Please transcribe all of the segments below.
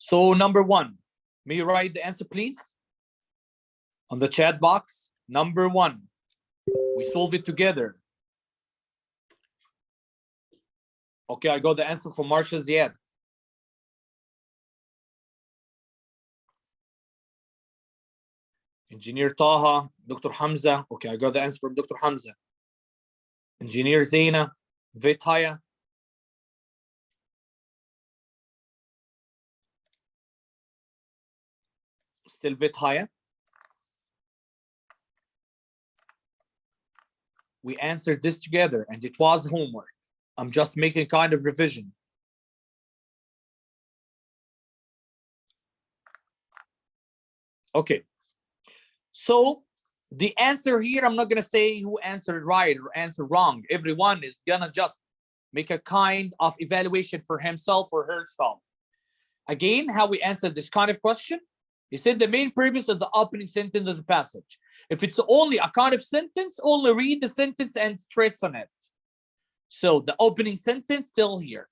So number one, may you write the answer, please, on the chat box. Number one, we solve it together. Okay, I got the answer from Marsha Ziad. Engineer Taha, Dr. Hamza. Okay, I got the answer from Dr. Hamza. Engineer Zaina, Vetaya. Still Vetaya. We answered this together and it was homework. I'm just making kind of revision. Okay. So the answer here, I'm not going to say who answered right or answered wrong. Everyone is going to just make a kind of evaluation for himself or herself. Again, how we answered this kind of question. He said the main purpose of the opening sentence of the passage. If it's only a kind of sentence, only read the sentence and stress on it. So the opening sentence still here.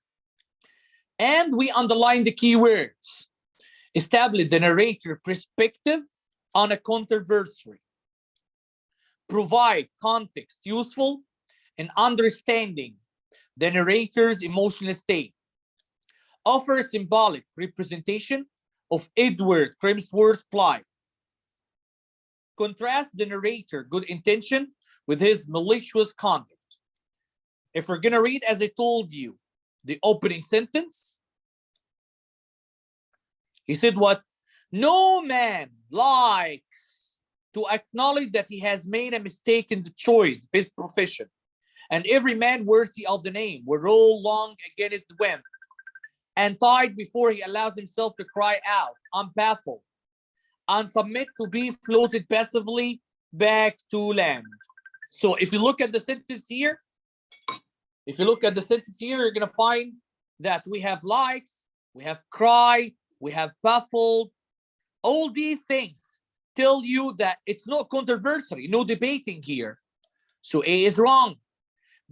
And we underline the keywords. Establish the narrator perspective on a controversy. Provide context useful in understanding the narrator's emotional state. Offer symbolic representation of Edward Crimsworth's plight. Contrast the narrator good intention with his malicious conduct. If we're gonna read, as I told you, the opening sentence, he said what? No man likes to acknowledge that he has made a mistake in the choice of his profession, and every man worthy of the name will roll long against the wind and tide before he allows himself to cry out, I'm baffled, and submit to be floated passively back to land. So if you look at the sentence here, you're gonna find that we have likes, we have cry, we have baffled. All these things tell you that it's not controversy, no debating here. So A is wrong.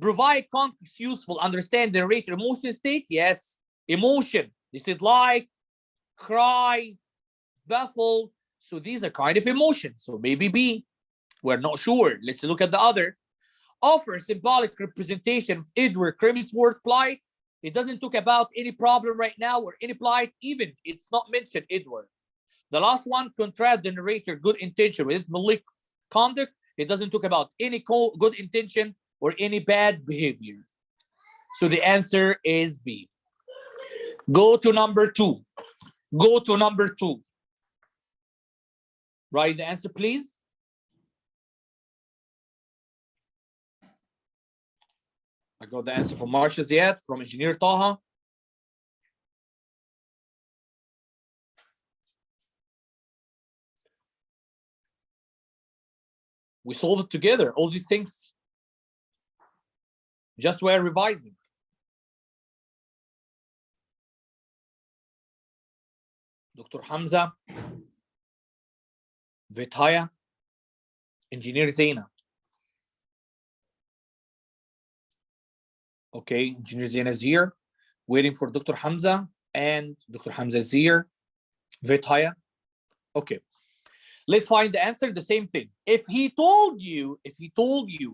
Provide context useful, understand the narrator emotion state. Yes, emotion. They said like, cry, baffled. So these are kind of emotions. So maybe B. We're not sure. Let's look at the other. Offer symbolic representation of Edward Crimsworth's plight. It doesn't talk about any problem right now or any plight. Even it's not mentioned Edward. The last one, contrast the narrator good intention with malic conduct. It doesn't talk about any good intention or any bad behavior. So the answer is B. Go to number two. Go to number two. Write the answer, please. I got the answer from Marsha Ziad, from Engineer Taha. We solved it together, all these things. Just we're revising. Dr. Hamza, Vetaya, Engineer Zaina. Okay, Engineer Zaina is here, waiting for Dr. Hamza, and Dr. Hamza is here. Vetaya. Okay. Let's find the answer, the same thing. If he told you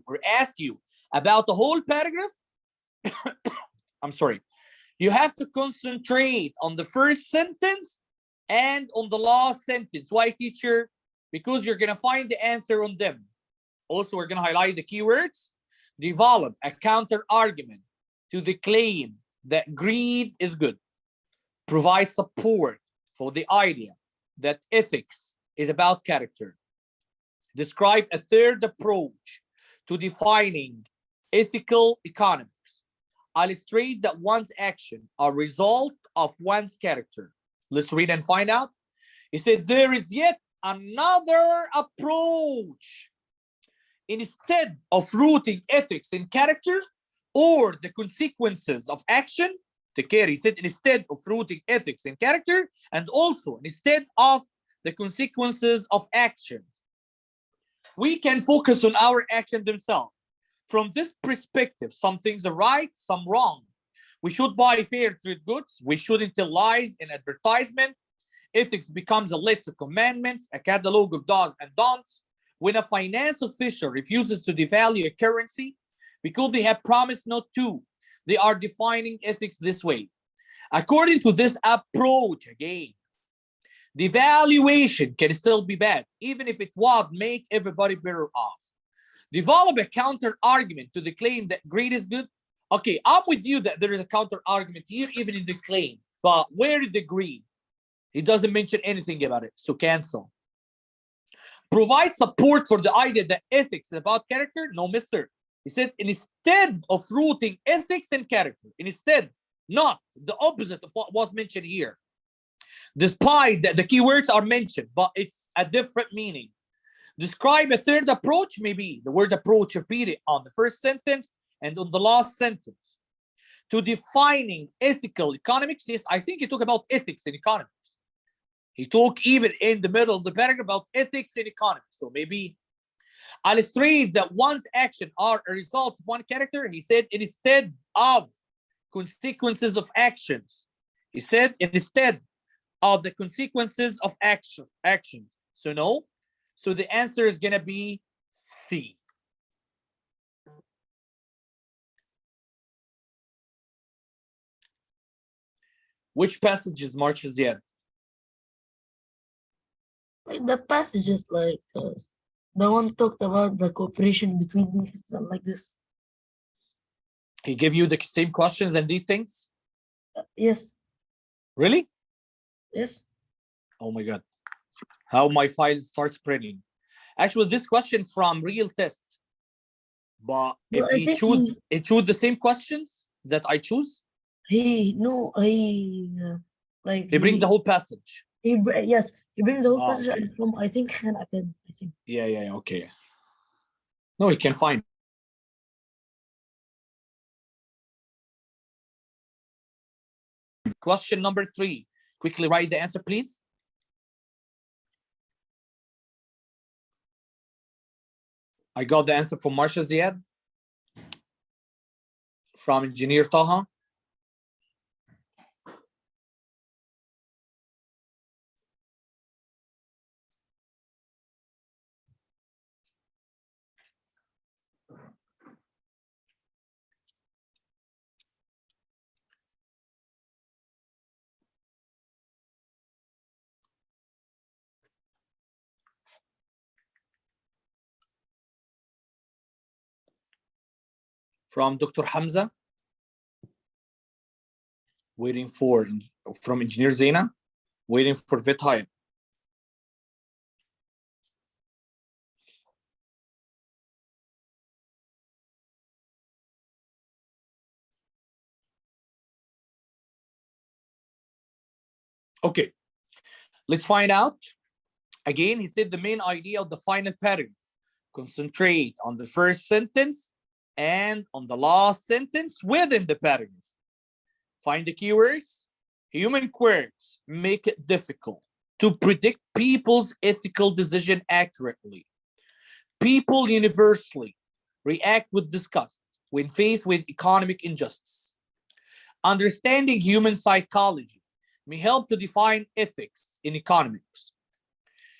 or asked you about the whole paragraph, I'm sorry, you have to concentrate on the first sentence and on the last sentence. Why, teacher? Because you're going to find the answer on them. Also, we're going to highlight the keywords. Develop a counter argument to the claim that greed is good. Provide support for the idea that ethics is about character. Describe a third approach to defining ethical economics. Illustrate that one's action are a result of one's character. Let's read and find out. He said, there is yet another approach. Instead of rooting ethics in character or the consequences of action, take care, he said, instead of rooting ethics in character, and also instead of the consequences of actions, we can focus on our action themselves. From this perspective, some things are right, some wrong. We should buy fair trade goods. We shouldn't tell lies in advertisement. Ethics becomes a list of commandments, a catalog of do's and don'ts. When a finance official refuses to devalue a currency because they have promised not to, they are defining ethics this way. According to this approach, again, devaluation can still be bad, even if it would make everybody better off. Develop a counter argument to the claim that greed is good. Okay, I'm with you that there is a counter argument here, even in the claim, but where is the greed? He doesn't mention anything about it, so cancel. Provide support for the idea that ethics is about character. No, mister. He said, instead of rooting ethics and character, instead, not the opposite of what was mentioned here. Despite that the keywords are mentioned, but it's a different meaning. Describe a third approach, maybe the word approach repeated on the first sentence and on the last sentence. To defining ethical economics, yes, I think he talked about ethics in economics. He talked even in the middle of the paragraph about ethics in economics. So maybe illustrate that one's action are a result of one character. He said instead of consequences of actions. He said instead of the consequences of actions. So no. So the answer is gonna be C. Which passage is Marshal Ziad? The passage is like the one talked about the cooperation between nations and like this. He give you the same questions and these things? Yes. Really? Yes. Oh my God. How my file starts printing. Actually, this question from real test. But if Well, I he think choose the same questions that I choose, he like he bring the whole passage. yes, he brings the whole Oh, passage okay. from I think Khan Acad, I think. Yeah, okay. No, he can find. Question number 3. Quickly write the answer, please. I got the answer from Marshal Ziad, from Engineer Taha. From Dr. Hamza. Waiting for, from Engineer Zaina. Waiting for Vithaya. Okay, let's find out. Again, he said the main idea of the final paragraph. Concentrate on the first sentence and on the last sentence within the paragraph. Find the keywords. Human quirks make it difficult to predict people's ethical decision accurately. People universally react with disgust when faced with economic injustice. Understanding human psychology may help to define ethics in economics.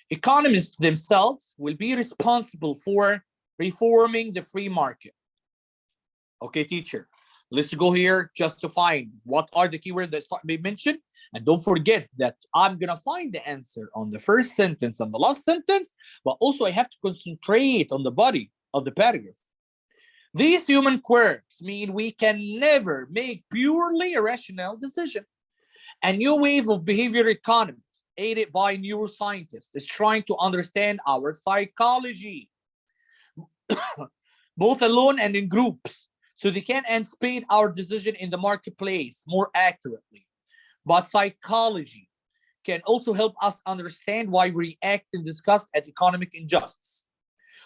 Economists themselves will be responsible for reforming the free market. Okay, teacher, let's go here just to find what are the keywords that start being mentioned. And don't forget that I'm going to find the answer on the first sentence and the last sentence, but also I have to concentrate on the body of the paragraph. These human quirks mean we can never make purely rational decisions. A new wave of behavior economics, aided by neuroscientists, is trying to understand our psychology, both alone and in groups, so they can anticipate our decision in the marketplace more accurately. But psychology can also help us understand why we react in disgust at economic injustice,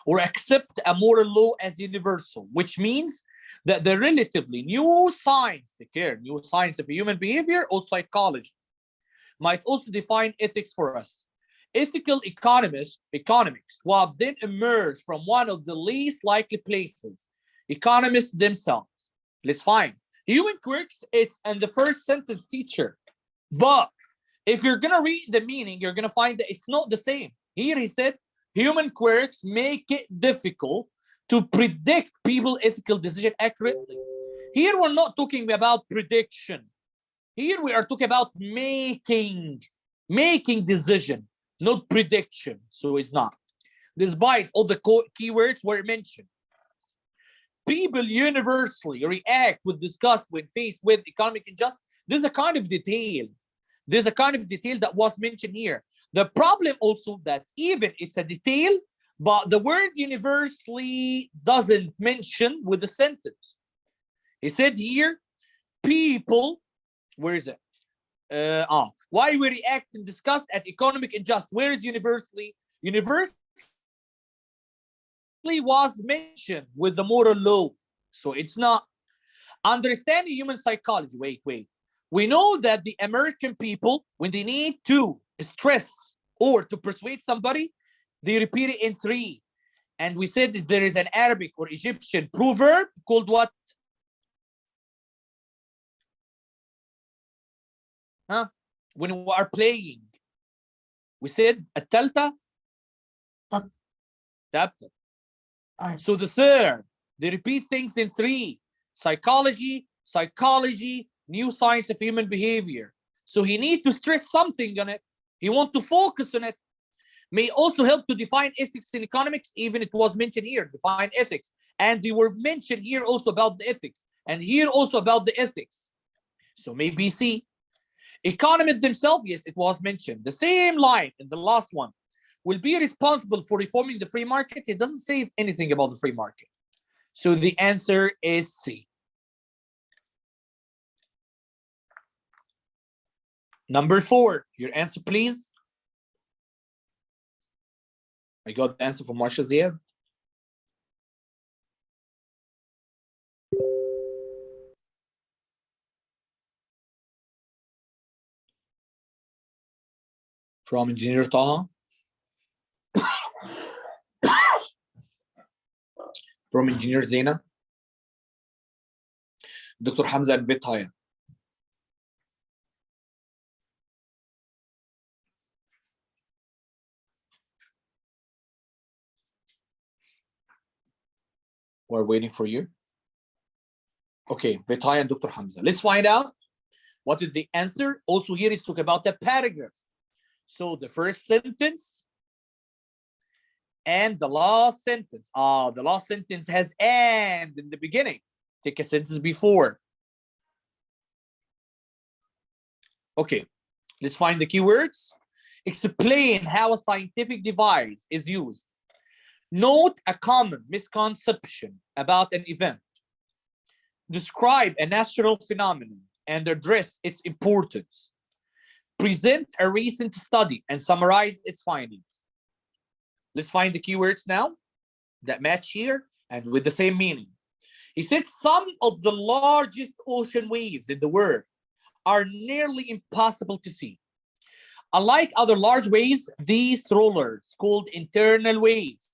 or accept a moral law as universal, which means that the relatively new science, new science of human behavior or psychology, might also define ethics for us. Ethical economics will then emerge from one of the least likely places, economists themselves. Let's find Human quirks, it's in the first sentence, teacher. But if you're gonna read the meaning, you're gonna find that it's not the same. Here he said, human quirks make it difficult to predict people's ethical decision accurately. Here we're not talking about prediction. Here we are talking about making decision, not prediction. So it's not. Despite all the keywords were mentioned, people universally react with disgust when faced with economic injustice. There's a kind of detail. There's a kind of detail that was mentioned here. The problem also that even it's a detail, but the word universally doesn't mention with the sentence. He said here, people, where is it? Why we react and disgust at economic injustice? Where is universally? Universally was mentioned with the moral law. So it's not. Understanding human psychology. Wait. We know that the American people, when they need to stress or to persuade somebody, they repeat it in 3. And we said that there is an Arabic or Egyptian proverb called what? When we are playing, we said التالتة تابتة. So the third, they repeat things in 3. Psychology, new science of human behavior. So he needs to stress something on it. He wants to focus on it. May also help to define ethics in economics. Even it was mentioned here, define ethics. And they were mentioned here also about the ethics. And here also about the ethics. So maybe C. Economists themselves, yes, it was mentioned. The same line in the last one. Will be responsible for reforming the free market. It doesn't say anything about the free market. So the answer is C. Number 4, your answer, please. I got the answer from Marshall Ziad. From Engineer Taha. From Engineer Zena. Dr. Hamza and Vitaya. We're waiting for you. Okay, Vitaya and Dr. Hamza. Let's find out what is the answer. Also here is talk about the paragraph. So the first sentence and the last sentence. The last sentence has and in the beginning. Take a sentence before. Okay, let's find the keywords. Explain how a scientific device is used. Note a common misconception about an event. Describe a natural phenomenon and address its importance. Present a recent study and summarize its findings. Let's find the keywords now that match here and with the same meaning. He said some of the largest ocean waves in the world are nearly impossible to see. Unlike other large waves, these rollers, called internal waves,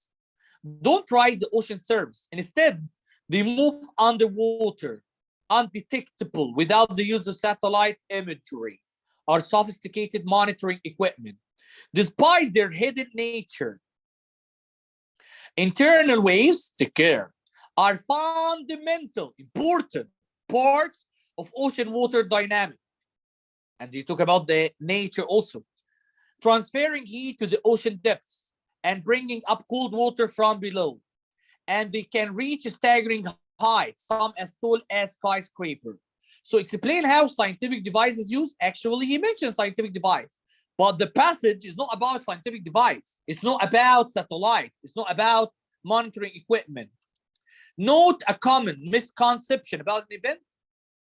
don't ride the ocean surface. Instead, they move underwater, undetectable without the use of satellite imagery or sophisticated monitoring equipment. Despite their hidden nature, internal waves, take care, are fundamental, important parts of ocean water dynamics. And they talk about the nature also. Transferring heat to the ocean depths and bringing up cold water from below. And they can reach staggering heights, some as tall as skyscraper. So explain how scientific device is used. Actually, he mentioned scientific device, but the passage is not about scientific device. It's not about satellite. It's not about monitoring equipment. Note a common misconception about an event.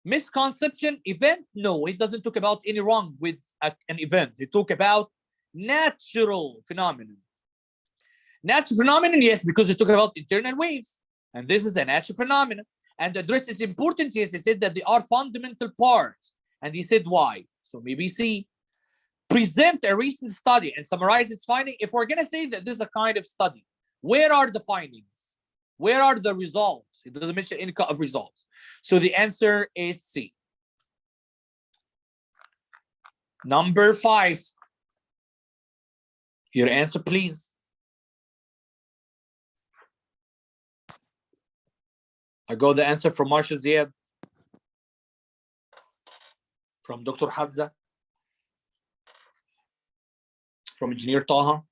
Misconception, event, no, it doesn't talk about any wrong with an event. It talk about natural phenomenon. Natural phenomenon, yes, because it talk about internal waves, and this is a natural phenomenon. And the address is important, yes, they said that they are fundamental parts, and he said why. So maybe C. Present a recent study and summarize its finding. If we're gonna say that this is a kind of study, where are the findings? Where are the results? It doesn't mention any kind of results. So the answer is C. Number 5. Your answer, please. I got the answer from Marshall Ziad, from Dr. Hamza, from Engineer Taha.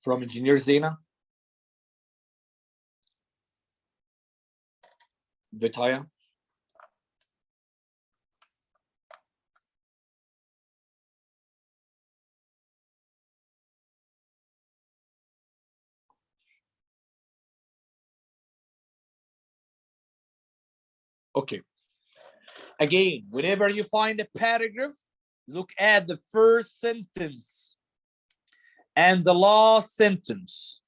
From Engineer Zena. Vitaya. Okay. Again, whenever you find a paragraph, look at the first sentence and the last sentence.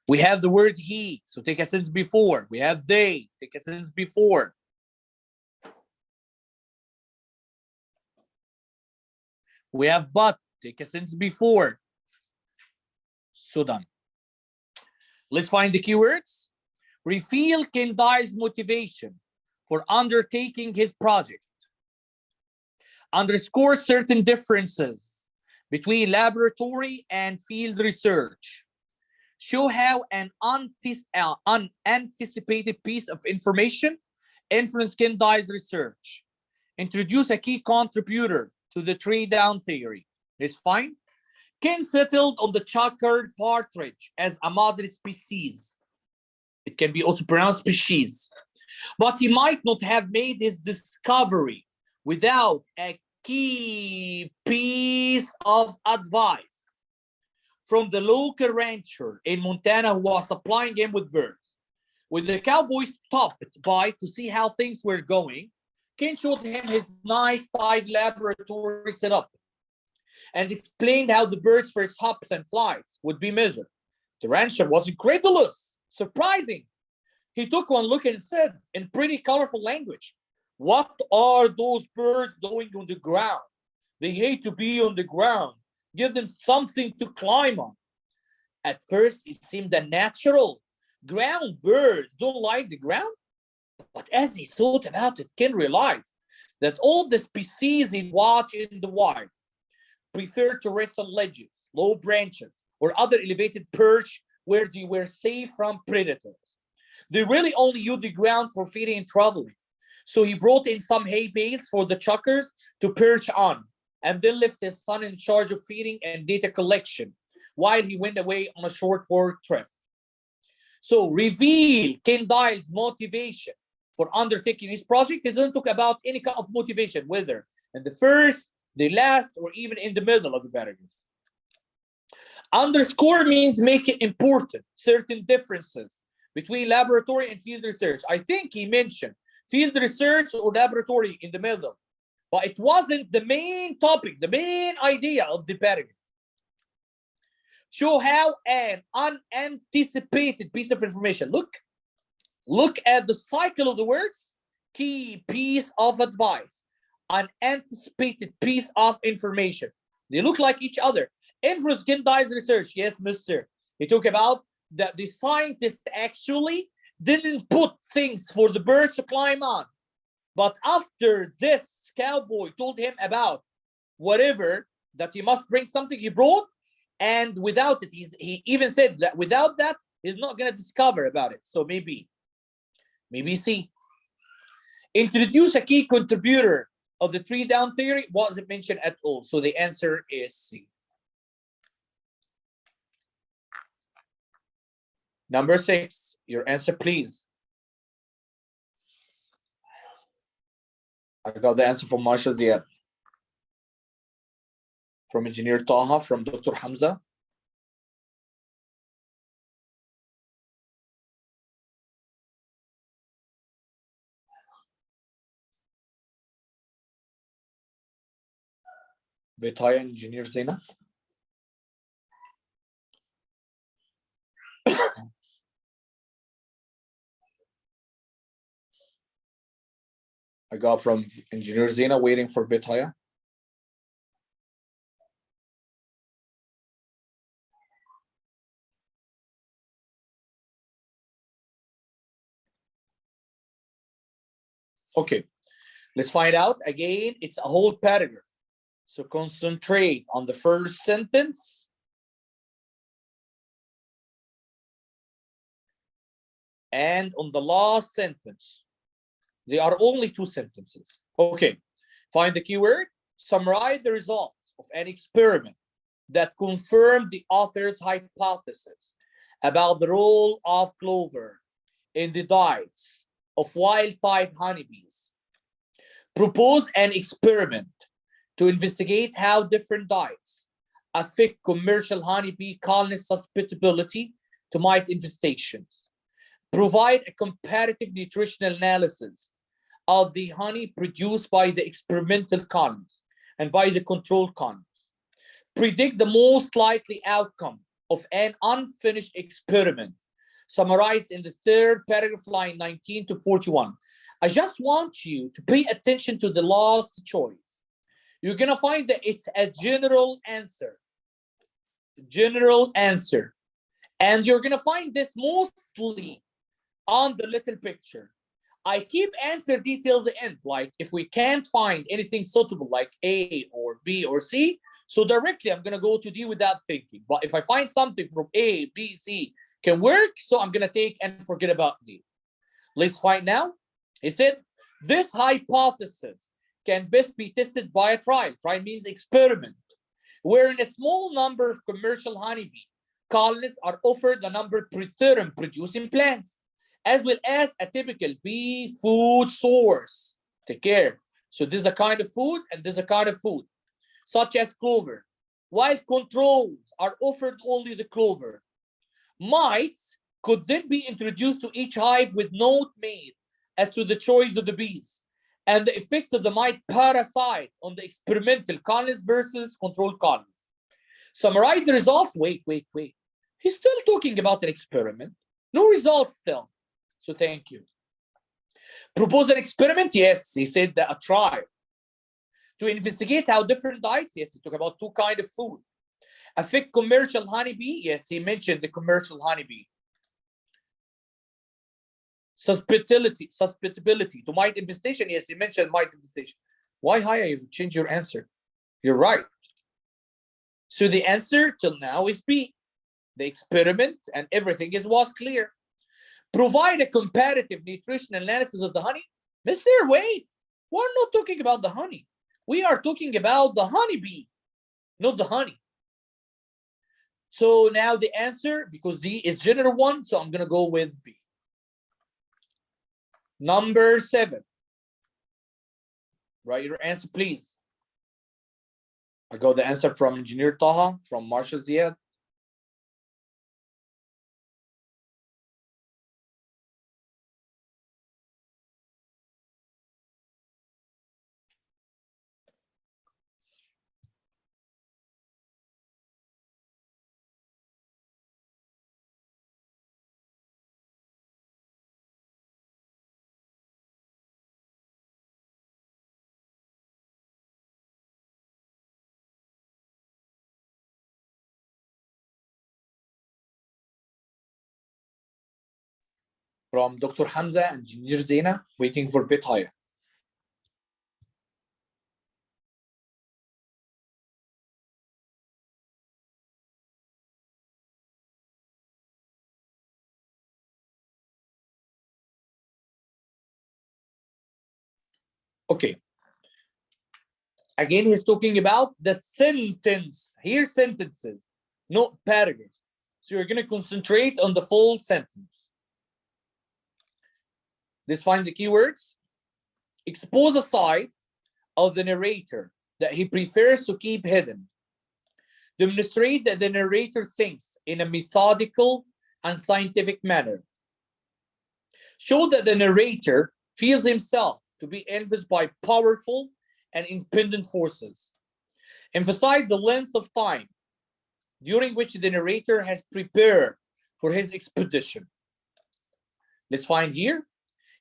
We have the word he, so take a sentence before. We have they, take a sentence before. We have but, take a sentence before. So done. Let's find the keywords. Reveal Kendall's motivation for undertaking his project. Underscore certain differences between laboratory and field research. Show how an unanticipated piece of information influenced Kendall's research. Introduce a key contributor to the tree down theory. It's fine. Ken settled on the checkered partridge as a model species. It can be also pronounced species. But he might not have made his discovery without a key piece of advice from the local rancher in Montana who was supplying him with birds. When the cowboy stopped by to see how things were going, Ken showed him his nice tied laboratory setup and explained how the birds' first hops and flights would be measured. The rancher was incredulous, surprising. He took one look and said in pretty colorful language, "What are those birds doing on the ground? They hate to be on the ground. Give them something to climb on." At first, it seemed unnatural. Ground birds don't like the ground. But as he thought about it, Ken realized that all the species he watched in the wild prefer to rest on ledges, low branches, or other elevated perch where they were safe from predators. They really only use the ground for feeding and traveling. So he brought in some hay bales for the chuckers to perch on, and then left his son in charge of feeding and data collection while he went away on a short work trip. So reveal Kendall's motivation for undertaking his project. It doesn't talk about any kind of motivation, whether in the first, the last, or even in the middle of the paragraph. Underscore means make it important, certain differences between laboratory and field research. I think he mentioned field research or laboratory in the middle, but it wasn't the main topic, the main idea of the paragraph. Show how an unanticipated piece of information. Look at the cycle of the words. Key piece of advice. Unanticipated piece of information. They look like each other. Influence Kendall's research. Yes, mister. He talked about that the scientists actually didn't put things for the birds to climb on. But after this cowboy told him about whatever, that he must bring something, he brought, and without it, he even said that without that, he's not going to discover about it. So maybe C. Introduce a key contributor of the tree down theory wasn't mentioned at all. So the answer is C. Number 6, your answer, please. I got the answer from Marshall Ziad, from Engineer Taha, from Dr. Hamza. Betaya, Engineer Zena. I got from Engineer Zena, waiting for Vitaya. Okay, let's find out. Again, it's a whole paragraph. So concentrate on the first sentence. And on the last sentence. They are only 2 sentences. Okay, find the keyword. Summarize the results of an experiment that confirmed the author's hypothesis about the role of clover in the diets of wild-type honeybees. Propose an experiment to investigate how different diets affect commercial honeybee colony susceptibility to mite infestations. Provide a comparative nutritional analysis of the honey produced by the experimental colonies and by the control colonies. Predict the most likely outcome of an unfinished experiment, summarized in the 3rd paragraph, line 19 to 41. I just want you to pay attention to the last choice. You're gonna find that it's a general answer. General answer. And you're gonna find this mostly on the little picture. I keep answer details at the end, like if we can't find anything suitable like A or B or C, so directly I'm gonna go to D without thinking. But if I find something from A, B, C can work, so I'm gonna take and forget about D. Let's find now. He said, this hypothesis can best be tested by a trial. Trial means experiment, wherein a small number of commercial honeybee colonists are offered the number of pretherum producing plants, as well as a typical bee food source. Take care. So this is a kind of food and this is a kind of food, such as clover, while controls are offered only the clover. Mites could then be introduced to each hive with note made as to the choice of the bees and the effects of the mite parasite on the experimental colonies versus control colonies. Summarize the results. Wait. He's still talking about an experiment. No results still. So thank you. Propose an experiment? Yes, he said that a trial. To investigate how different diets? Yes, he talked about 2 kinds of food. Affect commercial honeybee? Yes, he mentioned the commercial honeybee. Susceptibility to mite infestation? Yes, he mentioned mite infestation. Why Haya, you've changed your answer? You're right. So the answer till now is B. The experiment and everything was clear. Provide a comparative nutritional analysis of the honey. Mister, wait, we're not talking about the honey. We are talking about the honeybee, not the honey. So now the answer, because D is general one, so I'm gonna go with B. Number 7. Write your answer, please. I got the answer from Engineer Taha, from Marshall Ziad. From Dr. Hamza and Engineer Zena, waiting for Vitaya. Okay. Again, he's talking about the sentence. Here, sentences, not paragraphs. So you're going to concentrate on the full sentence. Let's find the keywords. Expose a side of the narrator that he prefers to keep hidden. Demonstrate that the narrator thinks in a methodical and scientific manner. Show that the narrator feels himself to be influenced by powerful and independent forces. Emphasize the length of time during which the narrator has prepared for his expedition. Let's find here.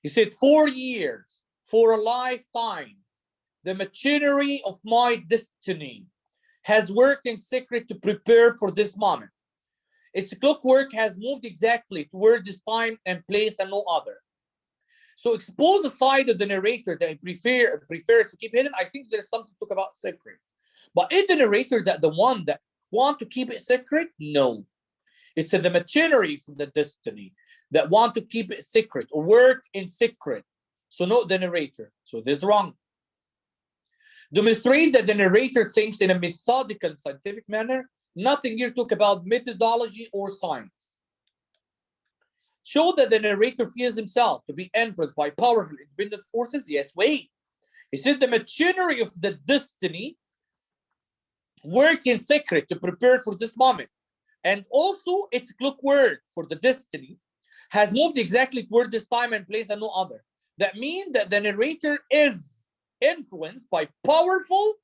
He said 4 years for a lifetime. The machinery of my destiny has worked in secret to prepare for this moment. Its clockwork has moved exactly toward this time and place and no other. So expose the side of the narrator that he prefers to keep hidden. I think there's something to talk about secret. But is the narrator that the one that want to keep it secret? No. It's the machinery from the destiny that want to keep it secret or work in secret. So not the narrator. So this is wrong. Demonstrate that the narrator thinks in a methodical, scientific manner. Nothing here talk about methodology or science. Show that the narrator feels himself to be influenced by powerful independent forces. Yes, wait. He said the machinery of the destiny work in secret to prepare for this moment. And also its clockwork for the destiny has moved exactly toward this time and place and no other. That means that the narrator is influenced by powerful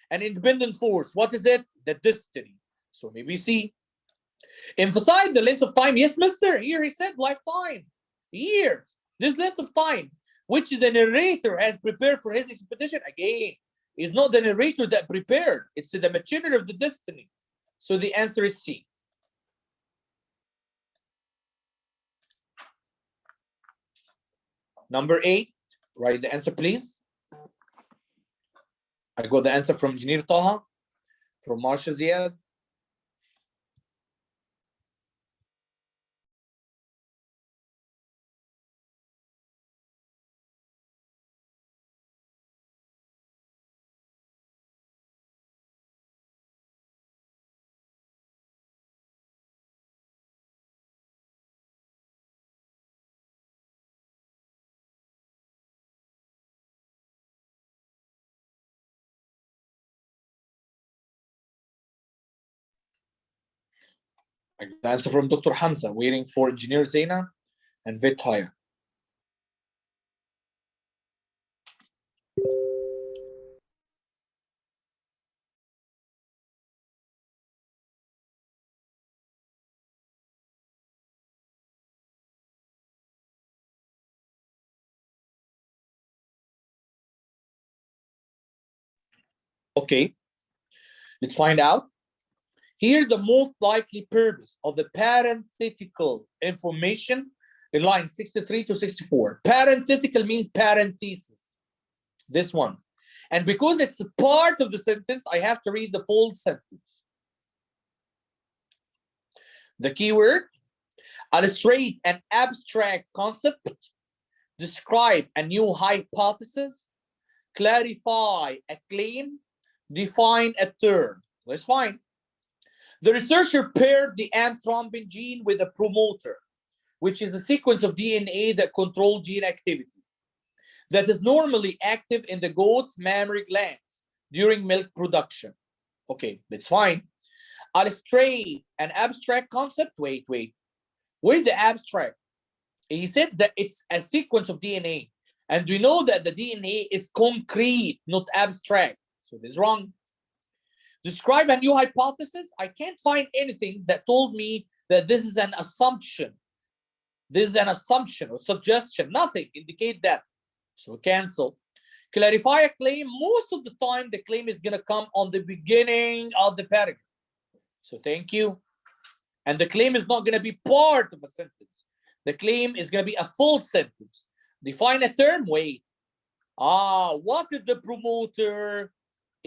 and independent force. What is it? The destiny. So maybe C. Emphasize the length of time. Yes, mister. Here he said lifetime. Years. This length of time, which the narrator has prepared for his expedition, again, is not the narrator that prepared. It's the machinery of the destiny. So the answer is C. Number 8, write the answer, please. I got the answer from Engineer Taha, from Marshal Ziad. I got the answer from Dr. Hamza, waiting for Engineer Zaina and Vet Haya. Okay, let's find out. Here, the most likely purpose of the parenthetical information in line 63 to 64. Parenthetical means parenthesis. This one. And because it's a part of the sentence, I have to read the full sentence. The keyword: illustrate an abstract concept, describe a new hypothesis, clarify a claim, define a term. Let's find. The researcher paired the anthrombin gene with a promoter, which is a sequence of DNA that control gene activity that is normally active in the goat's mammary glands during milk production. Okay, that's fine. Illustrate an abstract concept. Wait. Where's the abstract? He said that it's a sequence of DNA. And we know that the DNA is concrete, not abstract. So this is wrong. Describe a new hypothesis. I can't find anything that told me that this is an assumption. This is an assumption or suggestion. Nothing indicate that. So cancel. Clarify a claim. Most of the time, the claim is going to come on the beginning of the paragraph. So thank you. And the claim is not going to be part of a sentence. The claim is going to be a full sentence. Define a term. Wait. What is the promoter?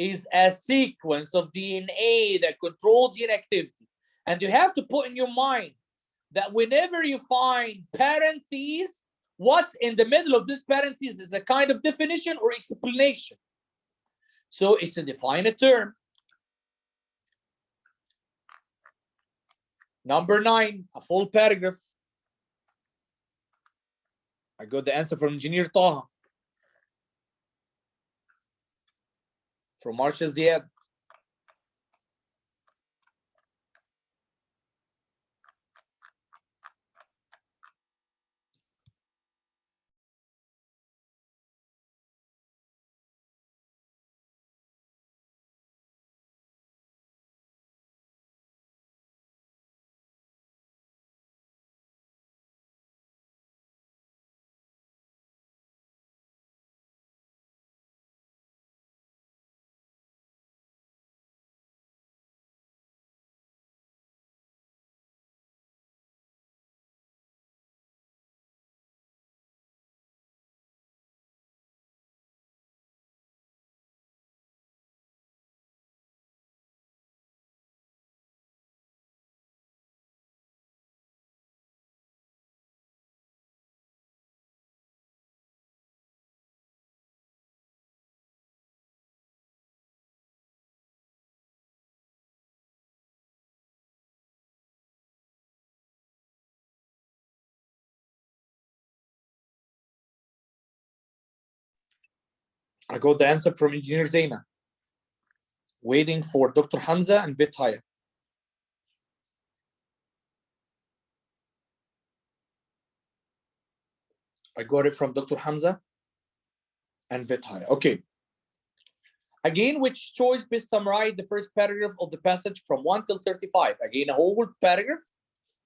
Is a sequence of DNA that controls gene activity. And you have to put in your mind that whenever you find parentheses, what's in the middle of this parenthesis is a kind of definition or explanation. So it's a define a term. Number 9, a full paragraph. I got the answer from Engineer Taha, from Marshal Ziad. I got the answer from Engineer Zaina. Waiting for Dr. Hamza and Vithaya. I got it from Dr. Hamza and Vithaya. Okay. Again, which choice best summarize the first paragraph of the passage from 1 till 35? Again, a whole paragraph.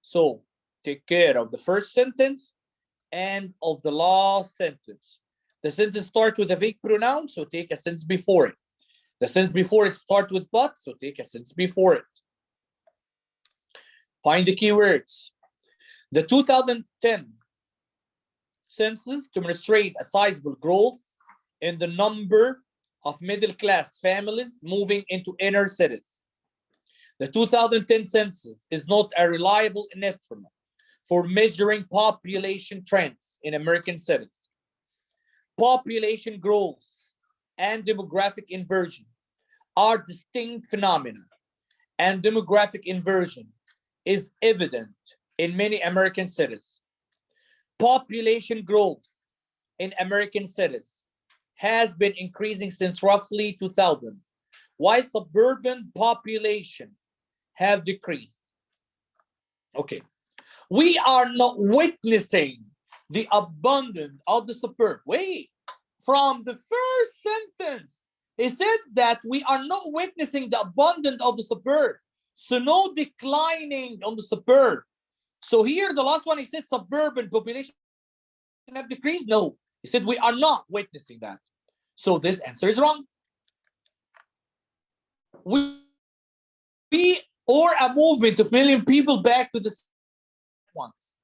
So take care of the first sentence and of the last sentence. The sentence starts with a vague pronoun, so take a sentence before it. The sentence before it starts with but, so take a sentence before it. Find the keywords. The 2010 census demonstrate a sizable growth in the number of middle-class families moving into inner cities. The 2010 census is not a reliable instrument for measuring population trends in American cities. Population growth and demographic inversion are distinct phenomena, and demographic inversion is evident in many American cities. Population growth in American cities has been increasing since roughly 2000, while suburban population have decreased. Okay, we are not witnessing the abundance of the suburb. Wait, from the first sentence, it said that we are not witnessing the abundance of the suburb. So no declining on the suburb. So here, the last one, he said suburban population have decreased. No, he said we are not witnessing that. So this answer is wrong. We or a movement of million people back to the ones.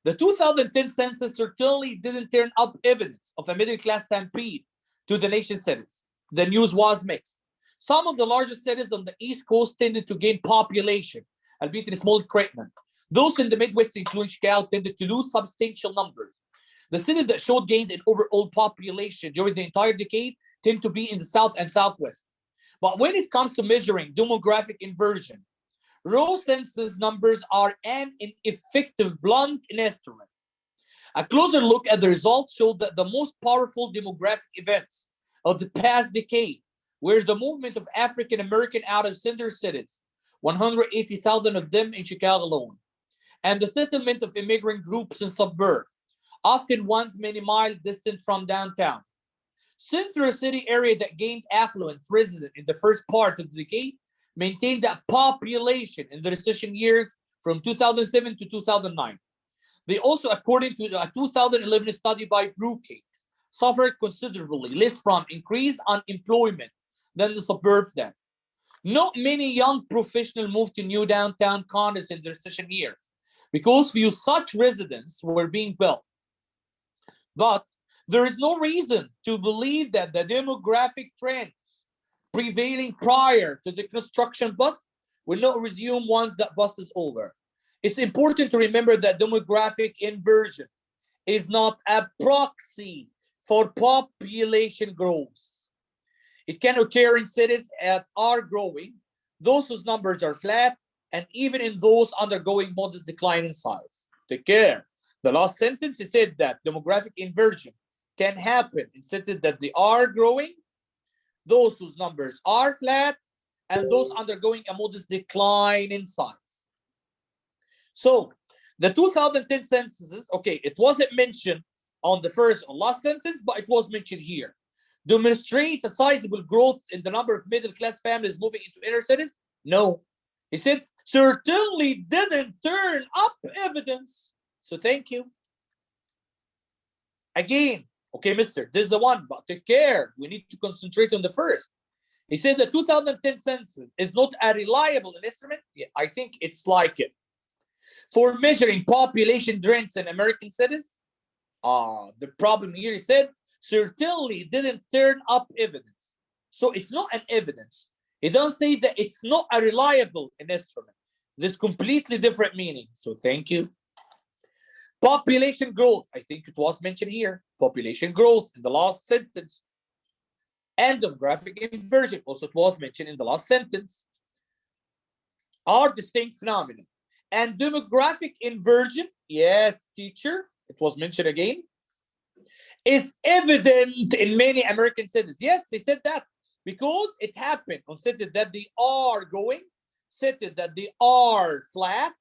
The 2010 census certainly didn't turn up evidence of a middle-class stampede to the nation's cities. The news was mixed. Some of the largest cities on the East Coast tended to gain population, albeit in a small increment. Those in the Midwest, including Chicago, tended to lose substantial numbers. The cities that showed gains in overall population during the entire decade tend to be in the South and Southwest. But when it comes to measuring demographic inversion, raw census numbers are an ineffective blunt instrument. A closer look at the results showed that the most powerful demographic events of the past decade were the movement of African American out of center cities, 180,000 of them in Chicago alone, and the settlement of immigrant groups in suburbs, often ones many miles distant from downtown. Central city area that gained affluent residents in the first part of the decade maintained that population in the recession years from 2007 to 2009. They also, according to a 2011 study by Brookings, suffered considerably less from increased unemployment than the suburbs then. Not many young professionals moved to new downtown condos in the recession years because few such residences were being built. But there is no reason to believe that the demographic trends prevailing prior to the construction bust will not resume once that bust is over. It's important to remember that demographic inversion is not a proxy for population growth. It can occur in cities that are growing, those whose numbers are flat, and even in those undergoing modest decline in size. Take care. The last sentence, he said that demographic inversion can happen in cities that they are growing, those whose numbers are flat, and those undergoing a modest decline in size. So the 2010 census, okay, it wasn't mentioned on the first or last sentence, but it was mentioned here. Demonstrate a sizable growth in the number of middle-class families moving into inner cities? No. He said, certainly didn't turn up evidence. So thank you. Again, okay, mister, this is the one, but take care. We need to concentrate on the first. He said the 2010 census is not a reliable instrument. Yeah, I think it's like it. For measuring population trends in American cities, the problem here, he said, certainly didn't turn up evidence. So it's not an evidence. It doesn't say that it's not a reliable instrument. There's completely different meaning. So thank you. Population growth, I think it was mentioned here. Population growth in the last sentence. And demographic inversion, also it was mentioned in the last sentence, are distinct phenomena. And demographic inversion, yes, teacher, it was mentioned again. is evident in many American cities. Yes, they said that because it happened on cities that they are growing, cities that they are flat,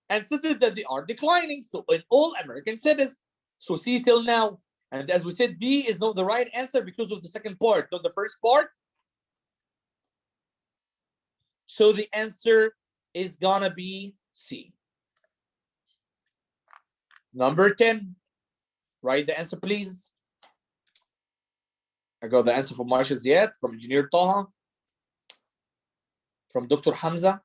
and cities that they are declining. So in all American cities. So see till now. And as we said, D is not the right answer because of the second part, not the first part. So the answer is gonna be C. Number 10. Write the answer, please. I got the answer from Marsha Ziad, from Engineer Taha, from Dr. Hamza.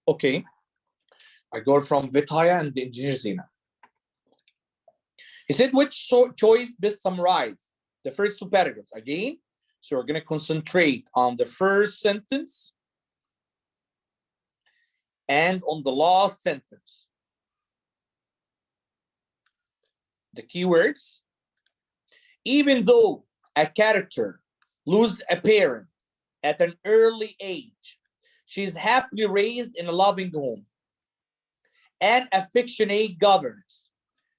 Okay, I got from Vitaya and the Engineer Zina. He said, which choice best summarize the first two paragraphs? Again, so we're going to concentrate on the first sentence and on the last sentence. The keywords: even though a character loses a parent at an early age, she is happily raised in a loving home. An affectionate governess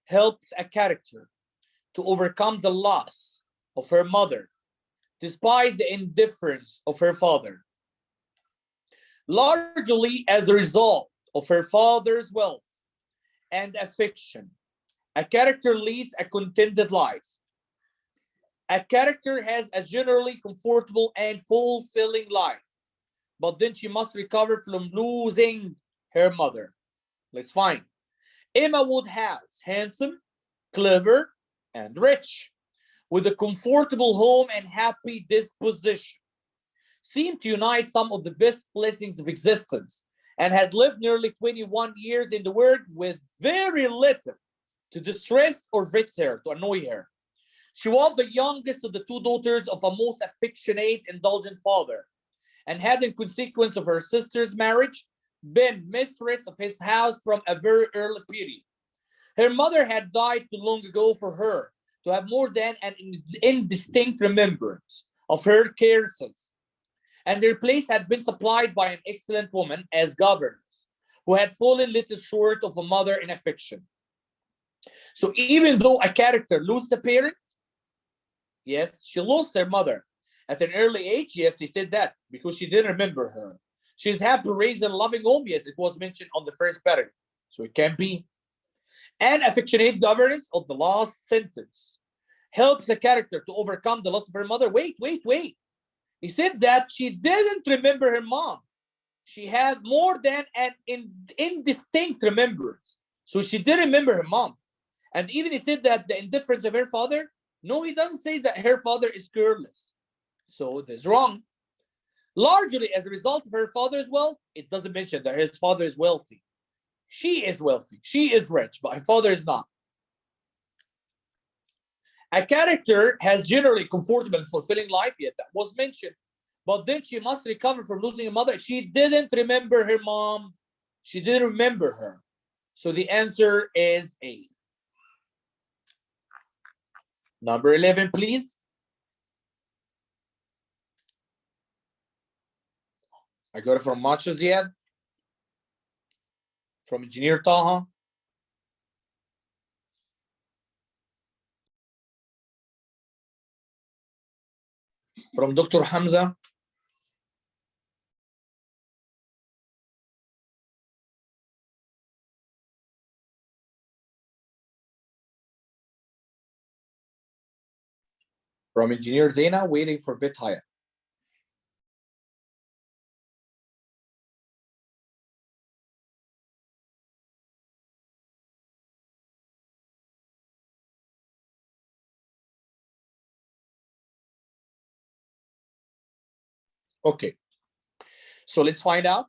helps a character to overcome the loss of her mother despite the indifference of her father. Largely as a result of her father's wealth and affection, a character leads a contented life. A character has a generally comfortable and fulfilling life, but then she must recover from losing her mother. Let's find. Emma Woodhouse, handsome, clever, and rich, with a comfortable home and happy disposition, seemed to unite some of the best blessings of existence, and had lived nearly 21 years in the world with very little to distress or vex her, to annoy her. She was the youngest of the two daughters of a most affectionate, indulgent father, and had, in consequence of her sister's marriage, been mistress of his house from a very early period. Her mother had died too long ago for her to have more than an indistinct remembrance of her caresses, and their place had been supplied by an excellent woman as governess, who had fallen little short of a mother in affection. So even though a character loses a parent, yes, she lost her mother at an early age. Yes, he said that because she didn't remember her. She's happy raised in a loving home. Yes, it was mentioned on the first paragraph. So it can be. An affectionate governess of the last sentence helps a character to overcome the loss of her mother. Wait. He said that she didn't remember her mom. She had more than an indistinct remembrance. So she didn't remember her mom. And even he said that the indifference of her father, no, he doesn't say that her father is careless. So this is wrong. Largely as a result of her father's wealth, it doesn't mention that his father is wealthy. She is wealthy. She is rich, but her father is not. A character has generally comfortable and fulfilling life, yet that was mentioned. But then she must recover from losing a mother. She didn't remember her mom. She didn't remember her. So the answer is A. Number 11, please. I got it from Macho Ziad, from Engineer Taha, from Dr. Hamza, from Engineer Zaina, waiting for Vithaya. Okay, so let's find out.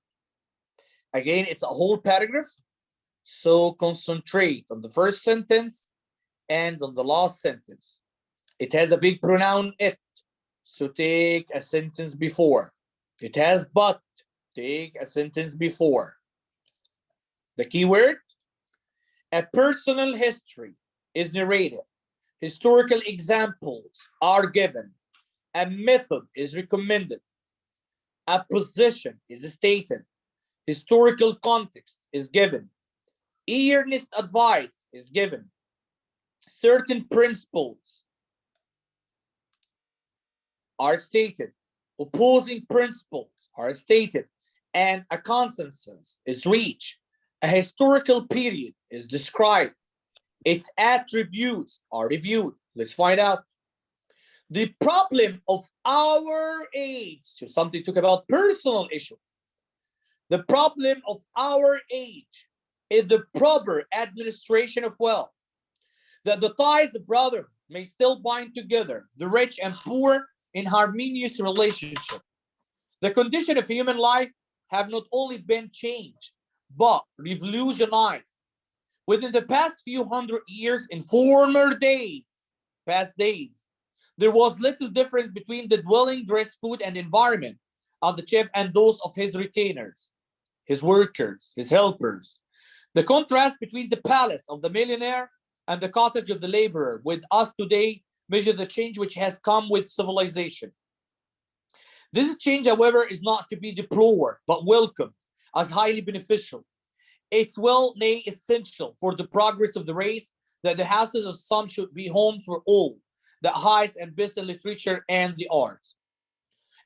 Again, it's a whole paragraph. So concentrate on the first sentence and on the last sentence. It has a big pronoun it. So take a sentence before. It has but. Take a sentence before. The keyword, a personal history is narrated. Historical examples are given. A method is recommended. A position is stated. Historical context is given. Earnest advice is given. Certain principles are stated. Opposing principles are stated. And a consensus is reached. A historical period is described. Its attributes are reviewed. Let's find out. The problem of our age. So something talk about personal issue. The problem of our age is the proper administration of wealth, that the ties of brotherhood may still bind together the rich and poor in harmonious relationship. The condition of human life have not only been changed, but revolutionized. Within the past few hundred years, in former days, past days, there was little difference between the dwelling, dress, food, and environment of the chef and those of his retainers, his workers, his helpers. The contrast between the palace of the millionaire and the cottage of the laborer with us today measure the change which has come with civilization. This change, however, is not to be deplored, but welcomed as highly beneficial. It's well nay essential for the progress of the race that the houses of some should be homes for all, the highest and best in literature and the arts,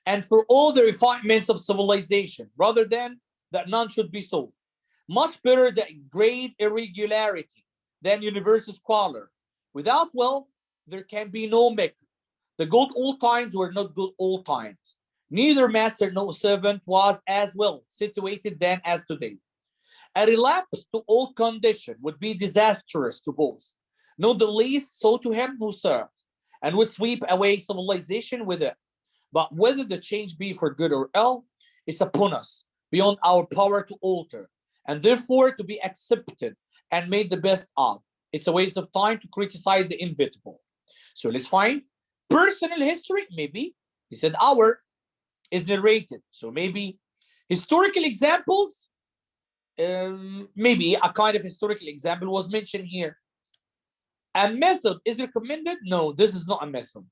and for all the refinements of civilization, rather than that none should be so. Much better that great irregularity than universal squalor. Without wealth, there can be no maker. The good old times were not good old times. Neither master nor servant was as well situated then as today. A relapse to old condition would be disastrous to both, not the least so to him who serves, and would sweep away civilization with it. But whether the change be for good or ill, it's upon us, beyond our power to alter, and therefore to be accepted and made the best of. It's a waste of time to criticize the inevitable. So let's find personal history, maybe. He said our is narrated. So maybe historical examples, maybe a kind of historical example was mentioned here. A method is recommended? No, this is not a method.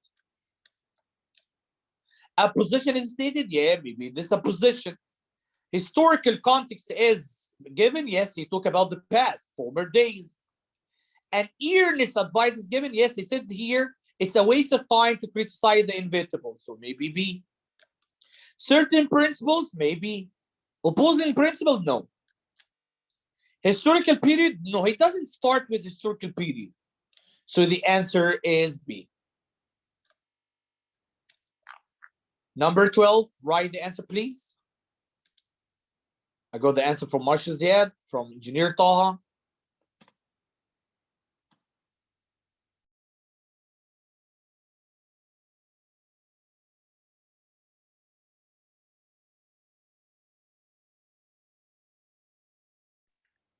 A position is stated? Yeah, maybe this is a position. Historical context is given? Yes, he talked about the past, former days. And earnest advice is given? Yes, he said here, it's a waste of time to criticize the inevitable. So maybe B. Certain principles? Maybe. Opposing principles? No. Historical period? No, he doesn't start with historical period. So the answer is B. Number 12, write the answer, please. I got the answer from Marshall Ziad, from Engineer Taha.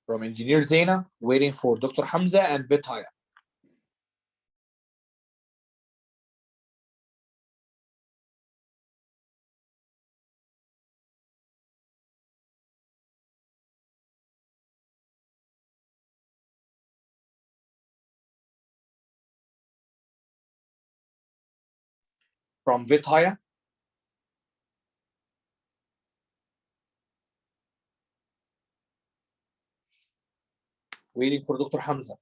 From Engineer Zaina, waiting for Dr. Hamza and Vithaya. From Vithaya. Waiting for Dr. Hamza.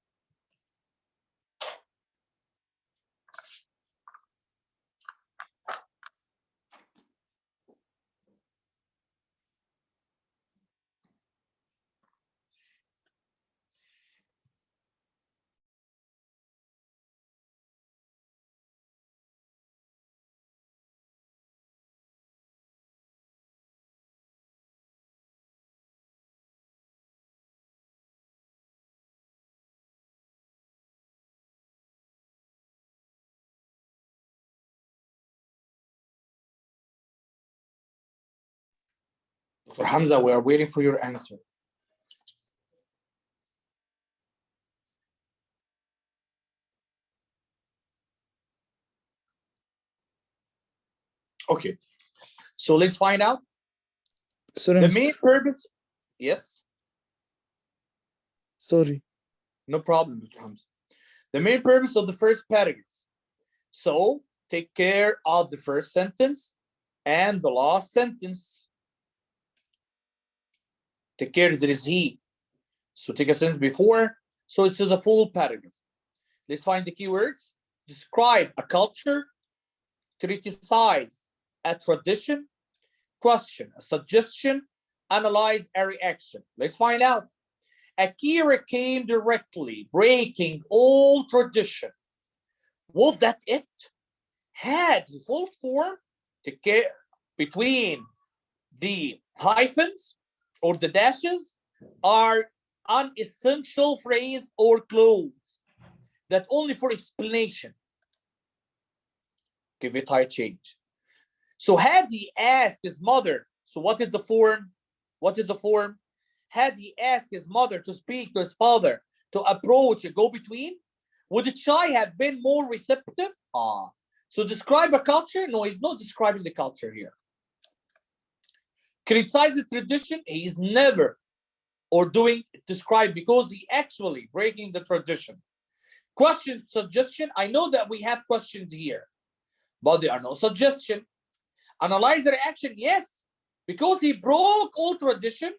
Dr. Hamza, we are waiting for your answer. Okay, so let's find out. Sorry, The Mr. main purpose, yes, Sorry. no problem, Dr. Hamza. The main purpose of the first paragraph. So take care of the first sentence and the last sentence. Take care, there is he. So take a sentence before, so it's the full paragraph. Let's find the keywords. Describe a culture, criticize a tradition, question a suggestion, analyze a reaction. Let's find out. Akira came directly, breaking all tradition. Was that it? Had he full form to care between the hyphens or the dashes are unessential phrase or clause that only for explanation. Give it high change. So had he asked his mother, so what is the form? What is the form? Had he asked his mother to speak to his father to approach a go-between, would the child have been more receptive? So describe a culture? No, he's not describing the culture here. Criticize the tradition? He is never or doing describe because he actually breaking the tradition. Question, suggestion. I know that we have questions here, but there are no suggestion. Analyze the reaction, yes, because he broke all tradition.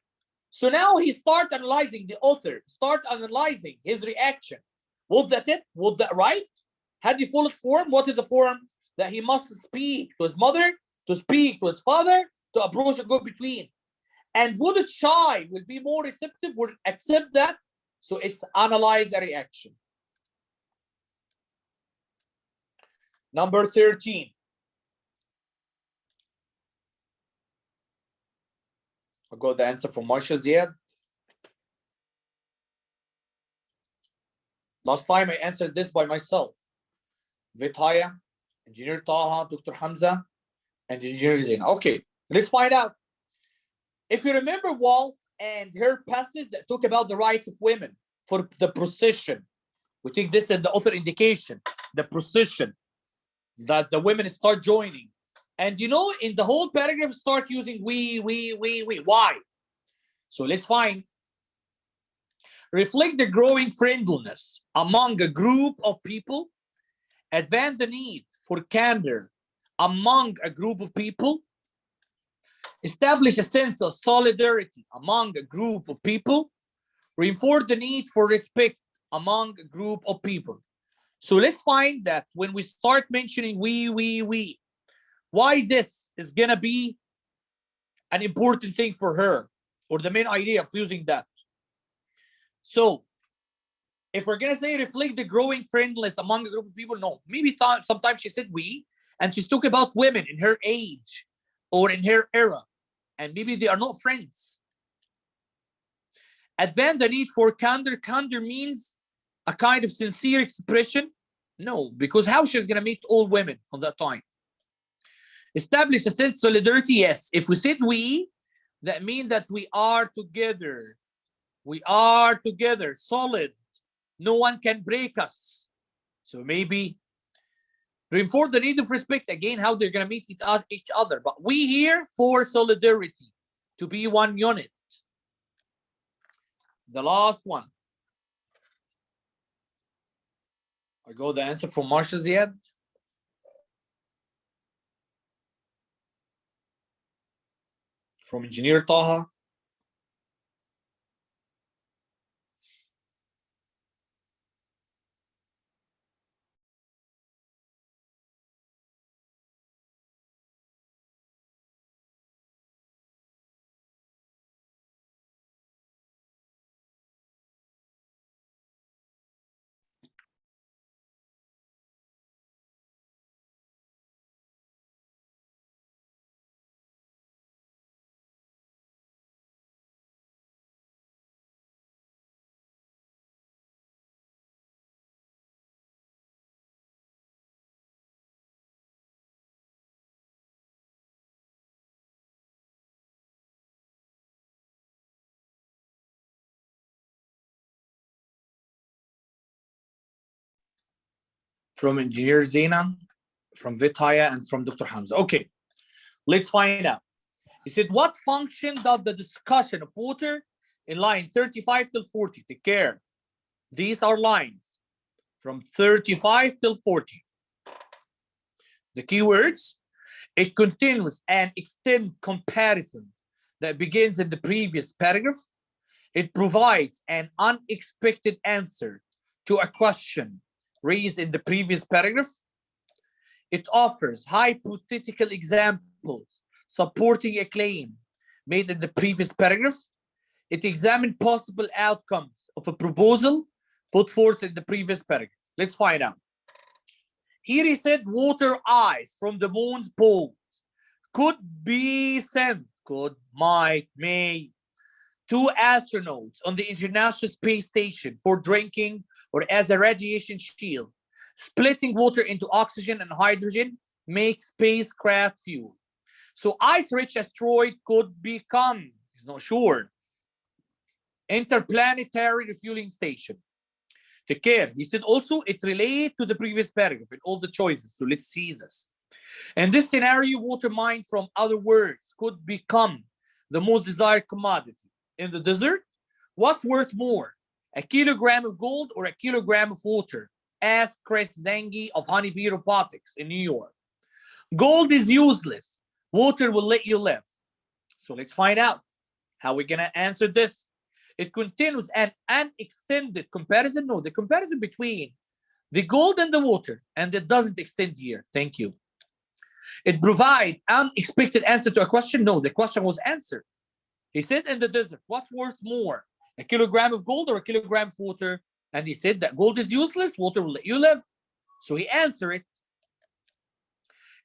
So now he start analyzing the author, start analyzing his reaction. Was that it? Was that right? Had he followed form? What is the form? That he must speak to his mother, to speak to his father, to approach a go-between. And would a child will be more receptive, would accept that? So it's analyze a reaction. Number 13. I'll go the answer from Marshall Ziad. Last time I answered this by myself. Vitaya, Engineer Taha, Dr. Hamza, and Engineer Zain. Okay, let's find out. If you remember Wolf and her passage that talk about the rights of women for the procession, we take this as the author indication, the procession that the women start joining. And you know, in the whole paragraph, start using we. Why? So let's find. Reflect the growing friendliness among a group of people, advance the need for candor among a group of people, establish a sense of solidarity among a group of people, reinforce the need for respect among a group of people. So let's find that when we start mentioning we, why this is gonna be an important thing for her, or the main idea of using that. So if we're gonna say reflect the growing friendliness among a group of people, no, maybe sometimes she said we, and she's talking about women in her age or in her era, and maybe they are not friends. Advance the need for candor. Candor means a kind of sincere expression. No, because how she's gonna meet all women on that time. Establish a sense of solidarity. Yes, if we said we, that means that we are together. We are together, solid. No one can break us. So maybe reinforce the need of respect. Again, how they're gonna meet each other. But we here for solidarity, to be one unit. The last one. I go the answer from Marshall Ziad. From Engineer Taha. from Engineer Zenan, from Vitaya, and from Dr. Hamza. Okay, let's find out. He said, what function does the discussion of water in line 35 till 40? Take care. These are lines from 35 till 40. The keywords, it continues an extend comparison that begins in the previous paragraph. It provides an unexpected answer to a question raised in the previous paragraph. It offers hypothetical examples supporting a claim made in the previous paragraph. It examined possible outcomes of a proposal put forth in the previous paragraph. Let's find out. Here he said water ice from the moon's poles could be sent, may, to astronauts on the International Space Station for drinking or as a radiation shield. Splitting water into oxygen and hydrogen makes spacecraft fuel. So ice-rich asteroid could become, he's not sure, interplanetary refueling station. Take care. He said also it relates to the previous paragraph in all the choices. So let's see this. In this scenario, water mined from other words could become the most desired commodity. In the desert, what's worth more, a kilogram of gold or a kilogram of water? Asked Chris Zangi of Honeybee Robotics in New York. Gold is useless. Water will let you live. So let's find out how we're going to answer this. It continues an extended comparison. No, the comparison between the gold and the water, and it doesn't extend here. Thank you. It provides unexpected answer to a question. No, the question was answered. He said in the desert, what's worth more, a kilogram of gold or a kilogram of water? And he said that gold is useless, water will let you live. So he answered it.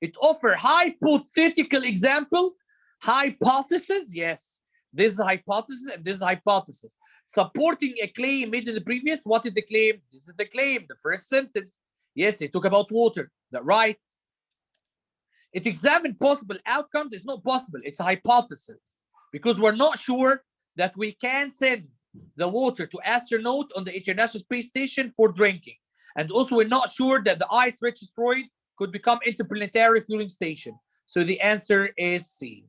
It offers hypothetical example, hypothesis, yes. This is a hypothesis and this is a hypothesis. Supporting a claim made in the previous, what is the claim? This is the claim, the first sentence. Yes, it talk about water, that right. It examined possible outcomes. It's not possible, it's a hypothesis. Because we're not sure that we can send the water to astronaut on the International Space Station for drinking. And also we're not sure that the ice-rich asteroid could become interplanetary fueling station. So the answer is C.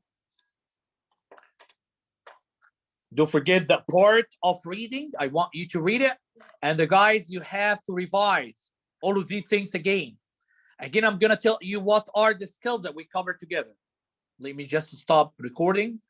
Don't forget that part of reading. I want you to read it. And the guys, you have to revise all of these things again. Again, I'm going to tell you what are the skills that we covered together. Let me just stop recording.